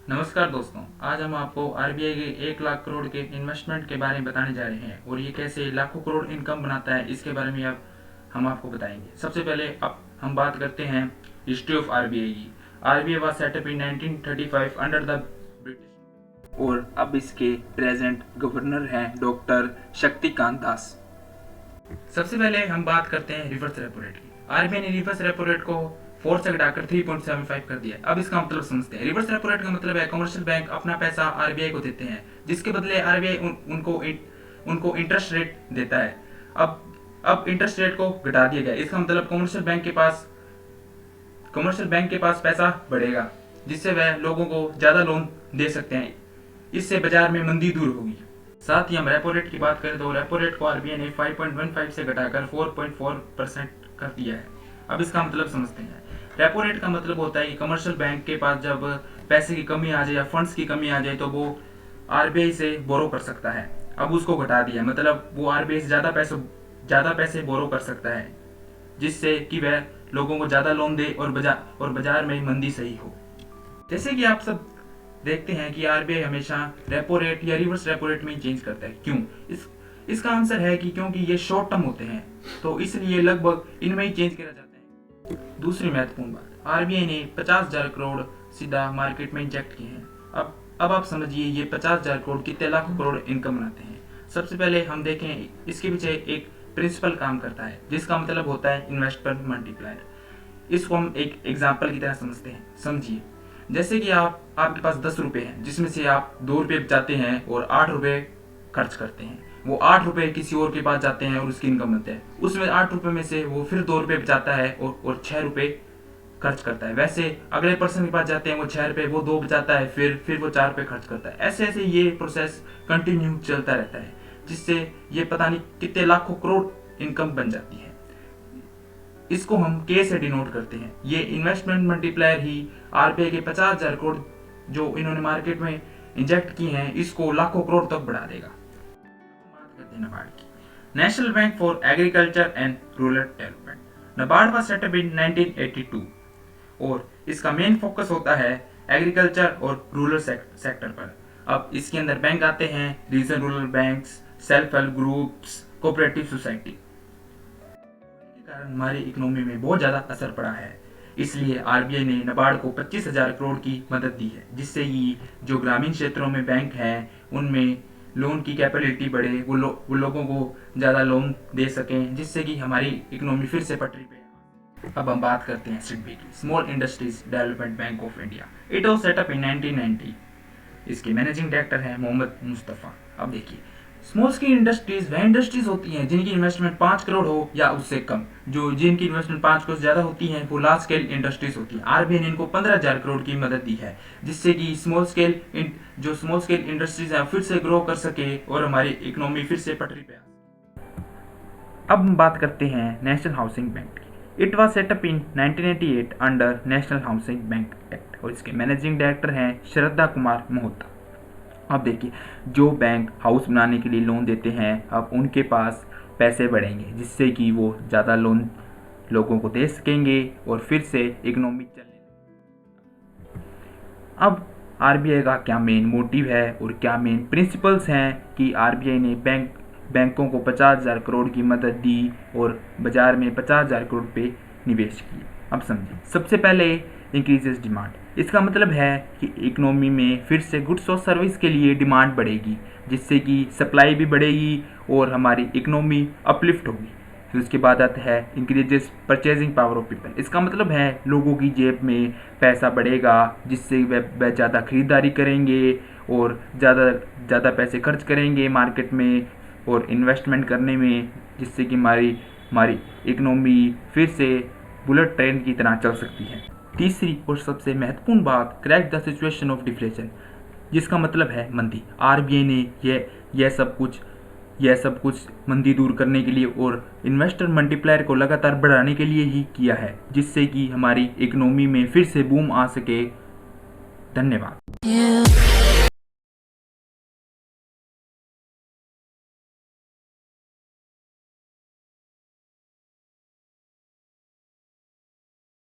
नमस्कार दोस्तों, आज हम आपको आरबीआई के 1 लाख करोड़ के इन्वेस्टमेंट के बारे में बताने जा रहे हैं और ये कैसे लाखों करोड़ इनकम बनाता है इसके बारे में अब हम आपको बताएंगे। सबसे पहले अब हम बात करते हैं हिस्ट्री ऑफ आरबीआई की। RBI was set up in 1935 under the British और अब इसके प्रेजेंट गवर्नर हैं डॉक्टर शक्तिकांत दास। सबसे पहले हम बात करते हैं रिवर्स रेपो रेट की। आरबीआई ने रिवर्स रेपो रेट को 4 से घटाकर 3.75 कर दिया। अब इसका मतलब समझते हैं। रिवर्स रेपो रेट का मतलब है कमर्शियल बैंक अपना पैसा आरबीआई को देते हैं, जिसके बदले आरबीआई उनको इंटरेस्ट रेट देता है। अब इंटरेस्ट रेट को घटा दिया गया। इसका मतलब कमर्शियल बैंक के पास पैसा बढ़ेगा, जिससे वह लोगों को ज्यादा लोन दे सकते हैं। इससे बाजार में मंदी दूर होगी। साथ ही हम रेपो रेट की बात करें तो रेपो रेट को आरबीआई ने 5.15 से घटाकर 4.4% कर दिया है। अब इसका मतलब समझते हैं। रेपो रेट का मतलब होता है कि कमर्शियल बैंक के पास जब पैसे की कमी आ जाए या फंड्स की कमी आ जाए तो वो आरबीआई से बोरो कर सकता है। अब उसको घटा दिया, मतलब वो आरबीआई से ज्यादा पैसे बोरो कर सकता है, जिससे कि वह लोगों को ज्यादा लोन दे और बाजार में मंदी सही हो। जैसे कि आप सब देखते हैं कि आरबीआई हमेशा रेपो रेट या रिवर्स रेपो रेट में चेंज करता है। क्यों? इसका आंसर है कि क्योंकि ये शॉर्ट टर्म होते हैं, तो इसलिए लगभग इनमें ही चेंज किया जाता है। दूसरी महत्वपूर्ण बात, आरबीआई ने 50,000 करोड़ सीधा मार्केट में इंजेक्ट किए हैं। अब आप समझिए ये 50,000 करोड़ कितने लाखों करोड़ इनकम बनाते हैं। सबसे पहले हम देखें, इसके पीछे एक प्रिंसिपल काम करता है, जिसका मतलब होता है इन्वेस्टमेंट मल्टीप्लायर। इसको हम एक एग्जाम्पल की तरह समझते हैं। समझिए, जैसे कि आपके पास 10 रुपए हैं, जिसमें से आप 2 रुपए बचाते हैं और 8 रुपए खर्च करते हैं। वो 8 रुपए किसी और के पास जाते हैं और उसकी इनकम बनते हैं। उसमें 8 रुपए में से वो फिर 2 रुपए बचाता है और 6 रुपए खर्च करता है। वैसे अगले पर्सन के पास जाते हैं, वो 6 रुपए, वो 2 बचाता है, फिर वो 4 रुपए खर्च करता है। ऐसे ऐसे ये प्रोसेस कंटिन्यू चलता रहता है, जिससे ये पता नहीं कितने लाखों करोड़ इनकम बन जाती है। इसको हम के से डिनोट करते हैं। ये इन्वेस्टमेंट मल्टीप्लायर ही आरबीआई के 50,000 करोड़ जो इन्होंने मार्केट में इंजेक्ट किए हैं, इसको लाखों करोड़ तक बढ़ा देगा। बात करते हैं नाबार्ड की। National bank for agriculture and rural development. NABARD was set up in 1982 और इसका मेन फोकस होता है एग्रीकल्चर और रूरल सेक्टर पर। अब इसके अंदर बैंक आते हैं regional rural banks, self help groups, cooperative society. कारण हमारी इकोनॉमी में बहुत ज्यादा असर पड़ा है, इसलिए आरबीआई ने नाबार्ड को 25,000 करोड़ की मदद दी है, जिससे कि जो ग्रामीण क्षेत्रों में बैंक हैं उनमें लोन की कैपेबिलिटी बढ़े, वो लोगों को ज्यादा लोन दे सकें, जिससे कि हमारी इकोनॉमी फिर से पटरी पे। अब हम बात करते हैं SIDBI की, small industries development bank of India. It was set up in 1990। इसके मैनेजिंग डायरेक्टर हैं मोहम्मद मुस्तफ़ा। अब देखिए, स्मॉल स्केल इंडस्ट्रीज वह इंडस्ट्रीज होती हैं जिनकी इन्वेस्टमेंट 5 करोड़ हो या उससे कम। जिनकी इन्वेस्टमेंट 5 करोड़ से ज्यादा होती हैं वो लार्ज स्केल इंडस्ट्रीज होती हैं। आरबीआई ने इनको 15,000 करोड़ की मदद दी है, जिससे कि स्मॉल स्केल इंडस्ट्रीज हैं फिर से ग्रो कर सके और हमारी इकोनॉमी फिर से पटरी पे आ सके। अब हम बात करते हैं नेशनल हाउसिंग बैंक की। It was setup in 1988 under national housing bank act और इसके मैनेजिंग डायरेक्टर हैं श्रद्धा कुमार मोहता। अब देखिए, जो बैंक हाउस बनाने के लिए लोन देते हैं, अब उनके पास पैसे बढ़ेंगे, जिससे कि वो ज़्यादा लोन लोगों को दे सकेंगे और फिर से इकोनॉमी चलने। अब आरबीआई का क्या मेन मोटिव है और क्या मेन प्रिंसिपल्स हैं कि आरबीआई ने बैंकों को 50,000 करोड़ की मदद दी और बाजार में 50,000 करोड़ पे निवेश किए। अब समझिए, सबसे पहले इंक्रीजेस डिमांड। इसका मतलब है कि इकोनॉमी में फिर से गुड्स और सर्विस के लिए डिमांड बढ़ेगी, जिससे कि सप्लाई भी बढ़ेगी और हमारी इकोनॉमी अपलिफ्ट होगी। फिर उसके बाद आता है increases purchasing power of people. इसका मतलब है लोगों की जेब में पैसा बढ़ेगा, जिससे वह ज़्यादा खरीदारी करेंगे और ज़्यादा पैसे खर्च करेंगे मार्केट में और इन्वेस्टमेंट करने में, जिससे कि हमारी इकोनॉमी फिर से बुलेट ट्रेन की तरह चल सकती है। तीसरी और सबसे महत्वपूर्ण बात, crack the situation of deflation, जिसका मतलब है मंदी। आरबीआई ने यह सब कुछ मंदी दूर करने के लिए और इन्वेस्टर मल्टीप्लायर को लगातार बढ़ाने के लिए ही किया है, जिससे कि हमारी इकोनॉमी में फिर से बूम आ सके। धन्यवाद।